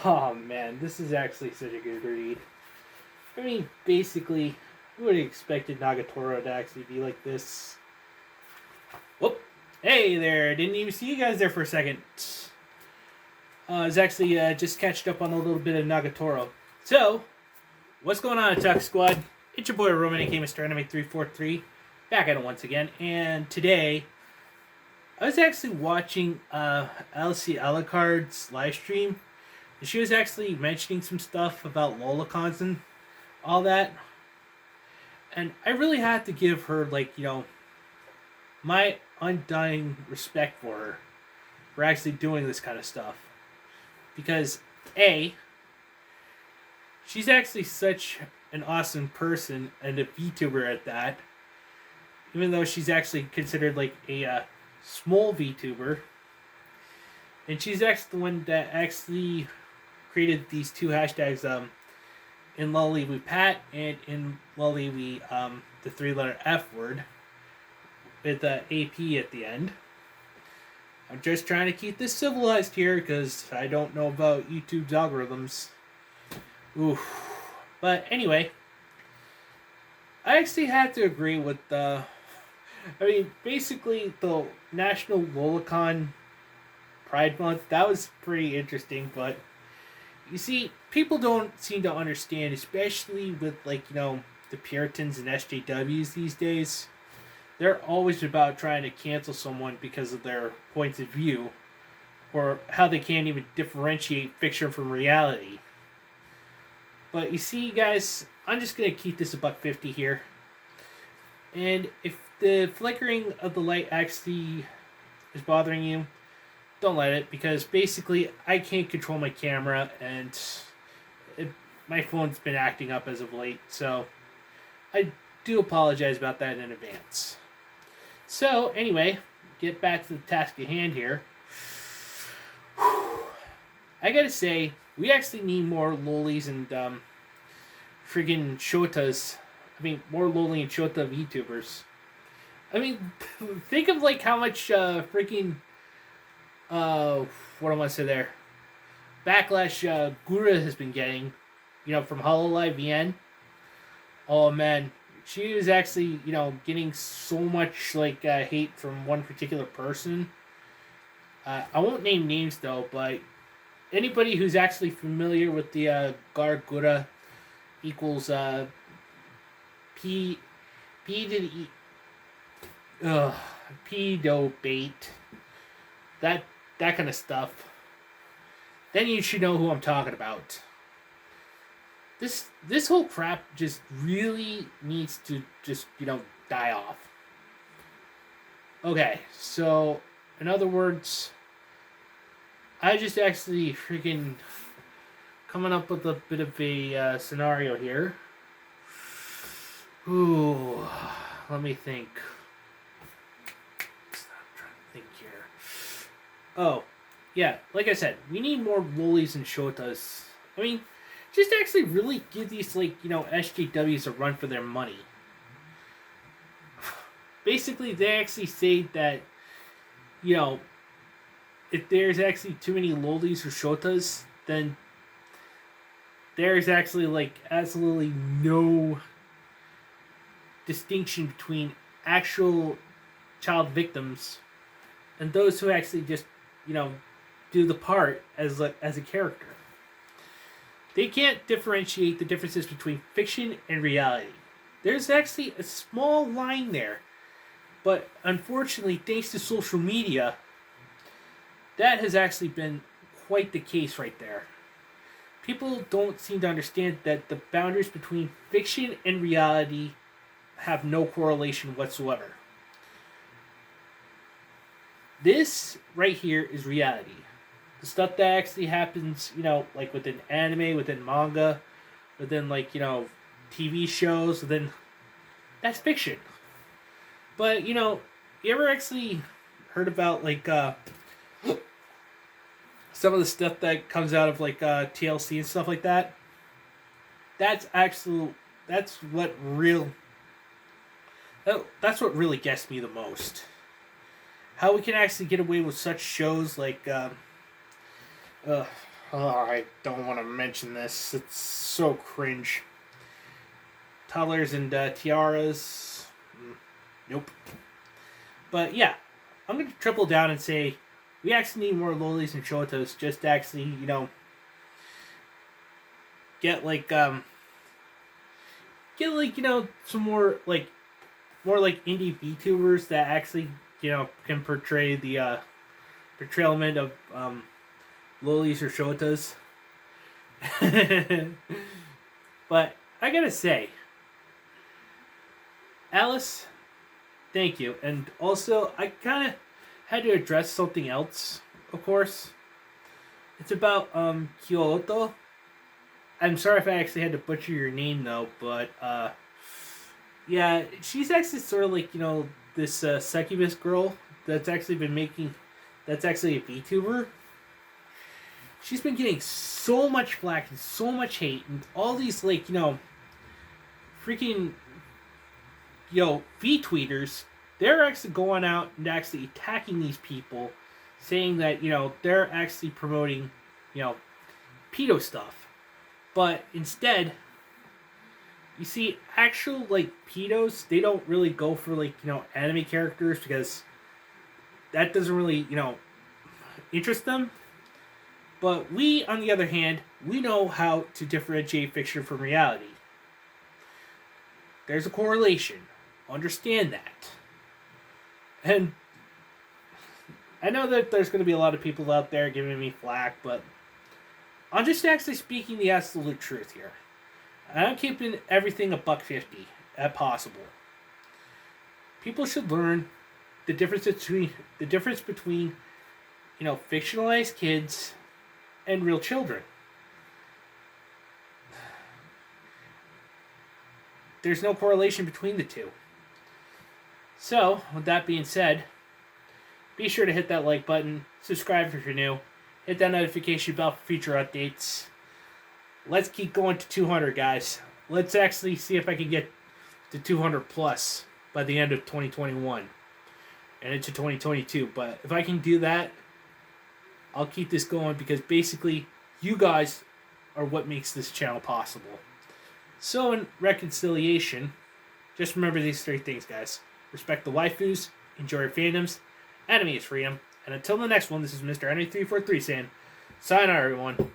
Oh man, this is actually such a good read. I mean, basically, who would have expected Nagatoro to actually be like this? Whoop! Hey there! Didn't even see you guys there for a second. I was actually just catched up on a little bit of Nagatoro. So, what's going on, Attack Squad? It's your boy Roman, aka Mr. Anime 343, back at it once again. And today, I was actually watching Alice C Alucard's live stream. And she was actually mentioning some stuff about lolicons and all that. And I really had to give her, my undying respect for her for actually doing this kind of stuff. Because, A, she's actually such an awesome person and a VTuber at that. Even though she's actually considered like a Smol VTuber. And she's actually the one that actually created these two hashtags, in Lolly we Pat and in Lolly we the 3-letter F word with AP at the end. I'm just trying to keep this civilized here because I don't know about YouTube's algorithms. Oof. But anyway, I actually had to agree with basically the National Lolicon Pride Month, that was pretty interesting, but you see, people don't seem to understand, especially with, the Puritans and SJWs these days. They're always about trying to cancel someone because of their points of view, or how they can't even differentiate fiction from reality. But you see, guys, I'm just going to keep this $1.50 here. And if the flickering of the light actually is bothering you, don't let it, because basically I can't control my camera and my phone's been acting up as of late, so I do apologize about that in advance. So anyway, get back to the task at hand here. I gotta say, we actually need more lolis and friggin' shotas. More loli and shota VTubers. Think of how much freaking what do I want to say there? Backlash Gura has been getting, from HoloLive VN. Oh man, she was actually, getting so much hate from one particular person. I won't name names though, but anybody who's actually familiar with the Gar Gura equals P to the pedo bait. That kind of stuff, then you should know who I'm talking about. This whole crap just really needs to just, die off. Okay, so, in other words, I just actually freaking coming up with a bit of a scenario here. Ooh, let me think. Oh, yeah, like I said, we need more lolis and shotas. Just actually really give these, SJWs a run for their money. Basically, they actually say that, if there's actually too many lolis or shotas, then there's actually, absolutely no distinction between actual child victims and those who actually just do the part as a character. They can't differentiate the differences between fiction and reality. There's actually a small line there, but unfortunately, thanks to social media, that has actually been quite the case right there. People don't seem to understand that the boundaries between fiction and reality have no correlation whatsoever. This right here is reality. The stuff that actually happens, within anime, within manga, within, TV shows, that's fiction. But, you ever actually heard about, some of the stuff that comes out of, TLC and stuff like that? That's what really gets me the most. How we can actually get away with such shows Oh, I don't want to mention this. It's so cringe. Toddlers and tiaras. Nope. But yeah, I'm going to triple down and say we actually need more lolis and shotos just to actually, get some more like indie VTubers that actually, can portray the portrayalment of lolis or shotas. But I gotta say, Alice, thank you. And also, I kind of had to address something else, of course. It's about Kyutto. I'm sorry if I actually had to butcher your name, though, but yeah, she's actually sort of like, this succubus girl that's actually been making, that's actually a VTuber. She's been getting so much flack and so much hate and all these, like, freaking, V-tweeters, they're actually going out and actually attacking these people, saying that, they're actually promoting, pedo stuff. But instead, you see, actual, like, pedos, they don't really go for, like, anime characters because that doesn't really, interest them. But we, on the other hand, we know how to differentiate fiction from reality. There's a correlation. Understand that. And I know that there's going to be a lot of people out there giving me flack, but I'm just actually speaking the absolute truth here. I'm keeping everything $1.50 at possible. People should learn the difference between fictionalized kids and real children. There's no correlation between the two. So, with that being said, be sure to hit that like button, subscribe if you're new, hit that notification bell for future updates. Let's keep going to 200, guys. Let's actually see if I can get to 200 plus by the end of 2021 and into 2022. But if I can do that, I'll keep this going because basically you guys are what makes this channel possible. So in reconciliation, just remember these 3 things, guys. Respect the waifus, enjoy your fandoms, anime is freedom, and until the next one, this is Mr. Enemy343 saying, sayonara everyone.